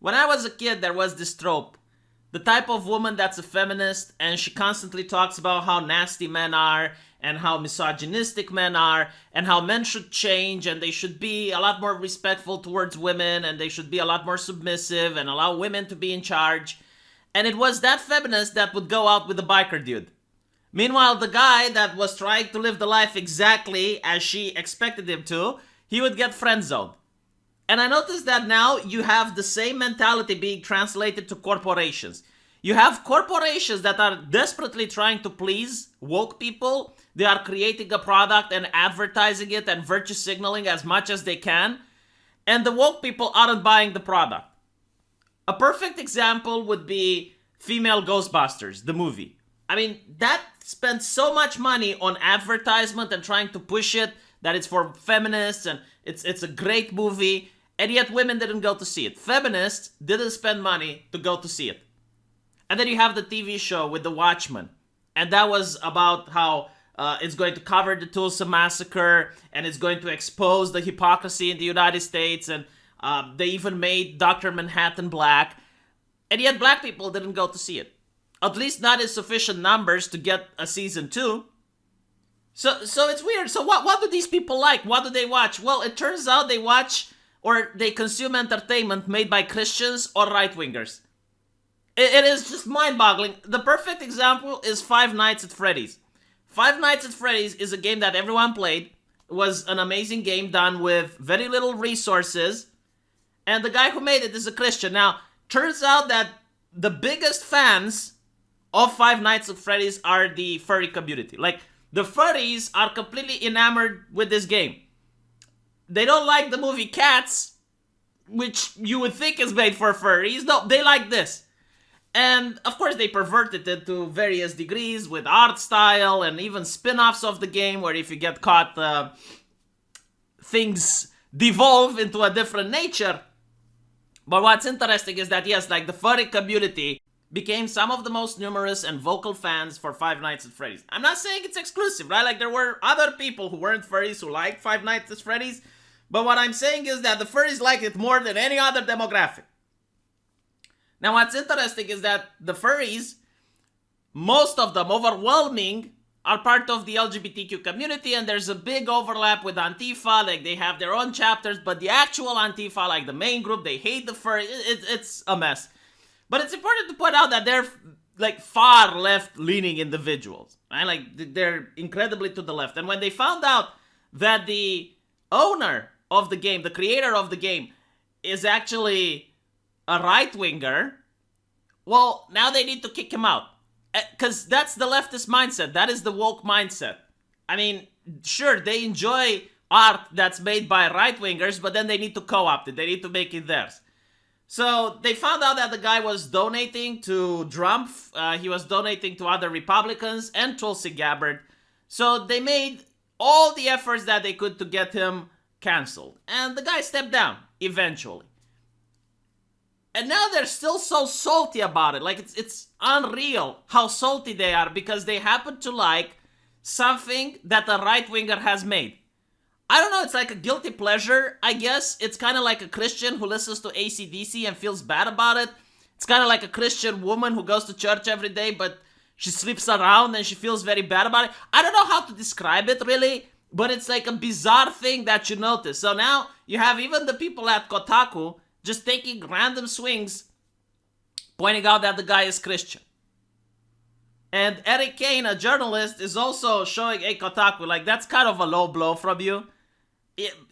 When I was a kid, there was this trope. The type of woman that's a feminist, and she constantly talks about how nasty men are, and how misogynistic men are, and how men should change, and they should be a lot more respectful towards women, and they should be a lot more submissive, and allow women to be in charge. And it was that feminist that would go out with the biker dude. Meanwhile, the guy that was trying to live the life exactly as she expected him to, he would get friend-zoned. And I noticed that now you have the same mentality being translated to corporations. You have corporations that are desperately trying to please woke people. They are creating a product and advertising it and virtue signaling as much as they can. And the woke people aren't buying the product. A perfect example would be Female Ghostbusters, the movie. I mean, that spent so much money on advertisement and trying to push it, that it's for feminists and it's a great movie, and yet women didn't go to see it. Feminists didn't spend money to go to see it. And then you have the TV show with The Watchmen, and that was about how it's going to cover the Tulsa Massacre, and it's going to expose the hypocrisy in the United States, and they even made Dr. Manhattan black, and yet black people didn't go to see it. At least not in sufficient numbers to get a season 2. So it's weird. So what do these people like? What do they watch? Well, it turns out they watch or they consume entertainment made by Christians or right-wingers. It is just mind-boggling. The perfect example is Five Nights at Freddy's. Five Nights at Freddy's is a game that everyone played. It was an amazing game done with very little resources. And the guy who made it is a Christian. Now, turns out that the biggest fans of Five Nights at Freddy's are the furry community. Like, the furries are completely enamored with this game. They don't like the movie Cats, which you would think is made for furries. No, they like this. And, of course, they perverted it to various degrees with art style and even spin-offs of the game where if you get caught, things devolve into a different nature. But what's interesting is that, yes, like the furry community became some of the most numerous and vocal fans for Five Nights at Freddy's. I'm not saying it's exclusive, right? Like, there were other people who weren't furries who liked Five Nights at Freddy's. But what I'm saying is that the furries like it more than any other demographic. Now, what's interesting is that the furries, most of them, overwhelming, are part of the LGBTQ community, and there's a big overlap with Antifa. Like, they have their own chapters, but the actual Antifa, like the main group, they hate the furries. It's a mess. But it's important to point out that they're like far left-leaning individuals, right? Like, they're incredibly to the left. And when they found out that the owner of the game, the creator of the game, is actually a right-winger, well, now they need to kick him out. Because that's the leftist mindset. That is the woke mindset. I mean, sure, they enjoy art that's made by right-wingers, but then they need to co-opt it. They need to make it theirs. So they found out that the guy was donating to Trump. He was donating to other Republicans and Tulsi Gabbard. So they made all the efforts that they could to get him canceled. And the guy stepped down eventually. And now they're still so salty about it. Like, it's unreal how salty they are because they happen to like something that a right-winger has made. I don't know, it's like a guilty pleasure, I guess. It's kind of like a Christian who listens to AC/DC and feels bad about it. It's kind of like a Christian woman who goes to church every day, but she sleeps around and she feels very bad about it. I don't know how to describe it, really, but it's like a bizarre thing that you notice. So now you have even the people at Kotaku just taking random swings, pointing out that the guy is Christian. And Erik Kain, a journalist, is also showing a Kotaku, like, that's kind of a low blow from you.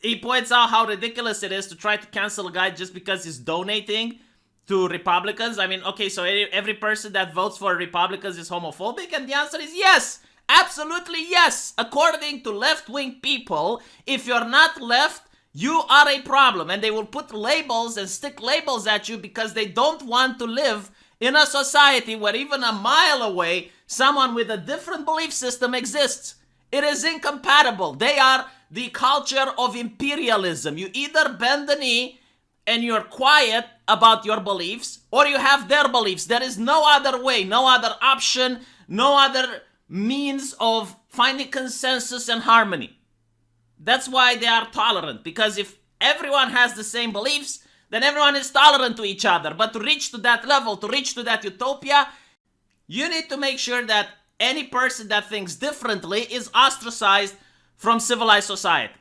He points out how ridiculous it is to try to cancel a guy just because he's donating to Republicans. I mean, okay, so every person that votes for Republicans is homophobic? And the answer is yes! Absolutely yes! According to left-wing people, if you're not left, you are a problem. And they will put labels and stick labels at you because they don't want to live in a society where even a mile away, someone with a different belief system exists. It is incompatible. They are the culture of imperialism. You either bend the knee and you're quiet about your beliefs, or you have their beliefs. There is no other way, no other option, no other means of finding consensus and harmony. That's why they are tolerant, because if everyone has the same beliefs, then everyone is tolerant to each other. But to reach to that level, to reach to that utopia, you need to make sure that any person that thinks differently is ostracized from civilized society.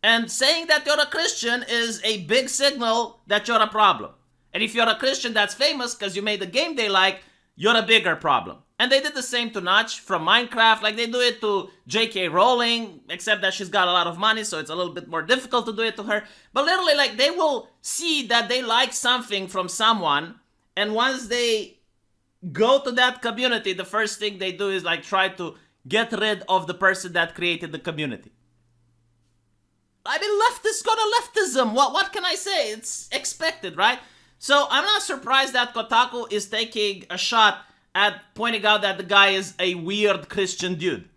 And saying that you're a Christian is a big signal that you're a problem. And if you're a Christian that's famous because you made a game they like, you're a bigger problem. And they did the same to Notch from Minecraft. Like, they do it to J.K. Rowling, except that she's got a lot of money, so it's a little bit more difficult to do it to her. But literally, like, they will see that they like something from someone, and once they go to that community, the first thing they do is, like, try to get rid of the person that created the community. I mean, leftists go to leftism. What can I say? It's expected, right? So I'm not surprised that Kotaku is taking a shot at pointing out that the guy is a weird Christian dude.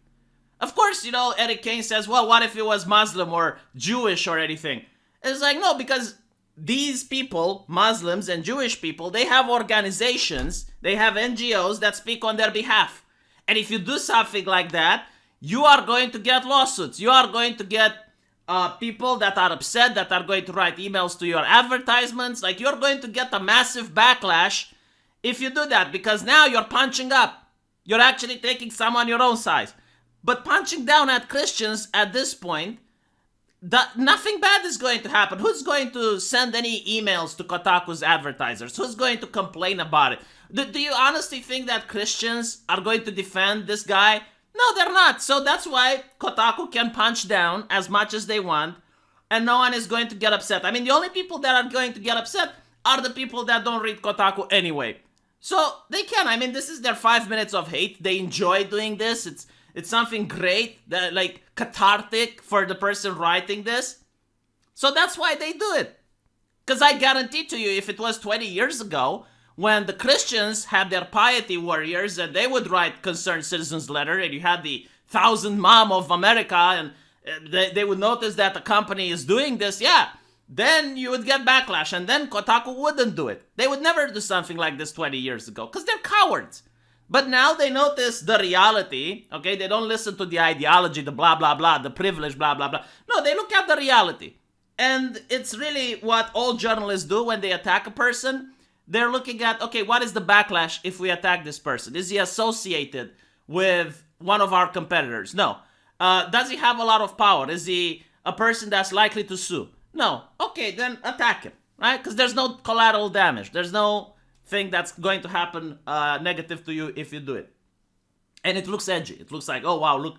Of course, you know, Erik Kain says, well, what if he was Muslim or Jewish or anything? It's like, no, because these people, Muslims and Jewish people, they have organizations, they have NGOs that speak on their behalf. And if you do something like that, you are going to get lawsuits. You are going to get people that are upset, that are going to write emails to your advertisements. Like, you're going to get a massive backlash if you do that, because now you're punching up. You're actually taking someone your own size. But punching down at Christians at this point, nothing bad is going to happen. Who's going to send any emails to Kotaku's advertisers? Who's going to complain about it? Do you honestly think that Christians are going to defend this guy? No, they're not. So that's why Kotaku can punch down as much as they want, and no one is going to get upset. I mean, the only people that are going to get upset are the people that don't read Kotaku anyway. So they can. I mean, this is their 5 minutes of hate. They enjoy doing this. It's something great, that, like, cathartic for the person writing this. So that's why they do it. Because I guarantee to you, if it was 20 years ago, when the Christians had their piety warriors and they would write Concerned Citizens letter, and you had the 1,000 Mom of America, and they would notice that the company is doing this, yeah, then you would get backlash, and then Kotaku wouldn't do it. They would never do something like this 20 years ago, because they're cowards. But now they notice the reality, okay? They don't listen to the ideology, the blah, blah, blah, the privilege, blah, blah, blah. No, they look at the reality. And it's really what all journalists do when they attack a person. They're looking at, okay, what is the backlash if we attack this person? Is he associated with one of our competitors? No. Does he have a lot of power? Is he a person that's likely to sue? No. Okay, then attack him, right? Because there's no collateral damage. There's no thing that's going to happen negative to you if you do it. And it looks edgy. It looks like, oh wow, look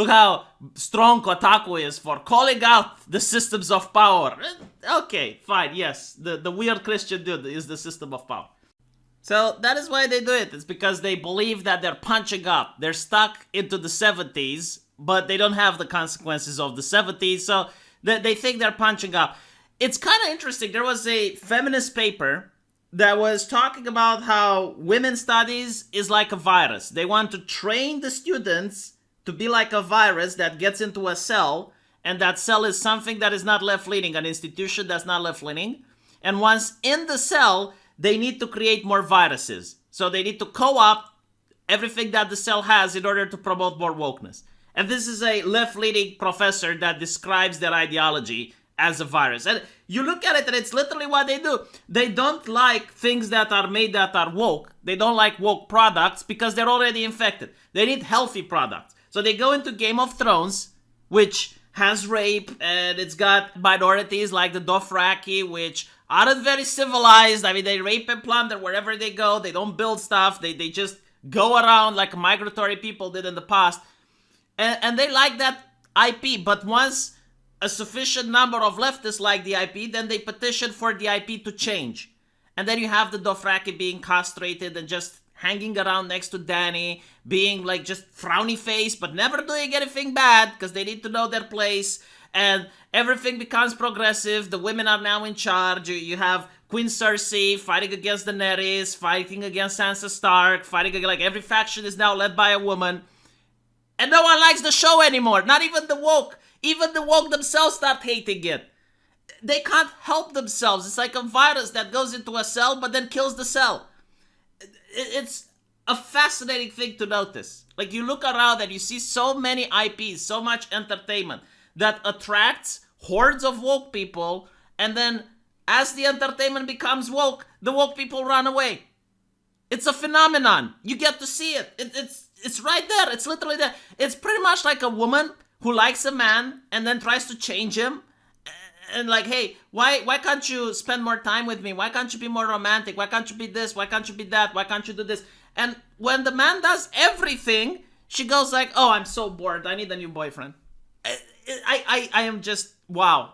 how strong Kotaku is for calling out the systems of power. Okay, fine, yes. The weird Christian dude is the system of power. So that is why they do it. It's because they believe that they're punching up. They're stuck into the 70s, but they don't have the consequences of the 70s, so they think they're punching up. It's kind of interesting. There was a feminist paper that was talking about how women's studies is like a virus. They want to train the students to be like a virus that gets into a cell, and that cell is something that is not left-leaning, an institution that's not left-leaning. And once in the cell, they need to create more viruses. So they need to co-opt everything that the cell has in order to promote more wokeness. And this is a left-leaning professor that describes their ideology as a virus. And you look at it and it's literally what they do. They don't like things that are made that are woke. They don't like woke products because they're already infected. They need healthy products. So they go into Game of Thrones, which has rape, and it's got minorities like the Dothraki, which aren't very civilized. I mean, they rape and plunder wherever they go. They don't build stuff. They just go around like migratory people did in the past. And they like that IP. But once a sufficient number of leftists like the IP, then they petition for the IP to change. And then you have the Dothraki being castrated and just hanging around next to Dany, being like just frowny face, but never doing anything bad because they need to know their place. And everything becomes progressive. The women are now in charge. You have Queen Cersei fighting against Daenerys, fighting against Sansa Stark, fighting against, like, every faction is now led by a woman. And no one likes the show anymore. Not even the woke. Even the woke themselves start hating it. They can't help themselves. It's like a virus that goes into a cell but then kills the cell. It's a fascinating thing to notice. Like, you look around and you see so many IPs, so much entertainment that attracts hordes of woke people, and then As the entertainment becomes woke, the woke people run away. It's a phenomenon. You get to see it. It's right there. It's literally there. It's pretty much like a woman who likes a man and then tries to change him. And like, hey, why can't you spend more time with me? Why can't you be more romantic? Why can't you be this? Why can't you be that? Why can't you do this? And when the man does everything, she goes like, oh, I'm so bored. I need a new boyfriend. I am just, wow.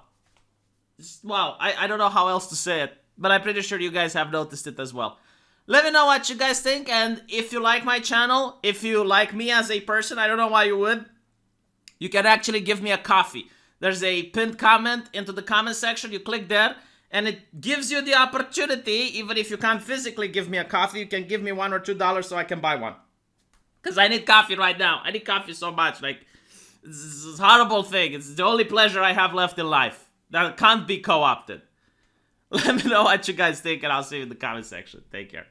Wow. I don't know how else to say it. But I'm pretty sure you guys have noticed it as well. Let me know what you guys think. And if you like my channel, if you like me as a person, I don't know why you would, you can actually give me a coffee. There's a pinned comment into the comment section. You click there, and it gives you the opportunity, even if you can't physically give me a coffee, you can give me $1 or $2 so I can buy one. Because I need coffee right now. I need coffee so much. Like, it's a horrible thing. It's the only pleasure I have left in life that can't be co-opted. Let me know what you guys think, and I'll see you in the comment section. Take care.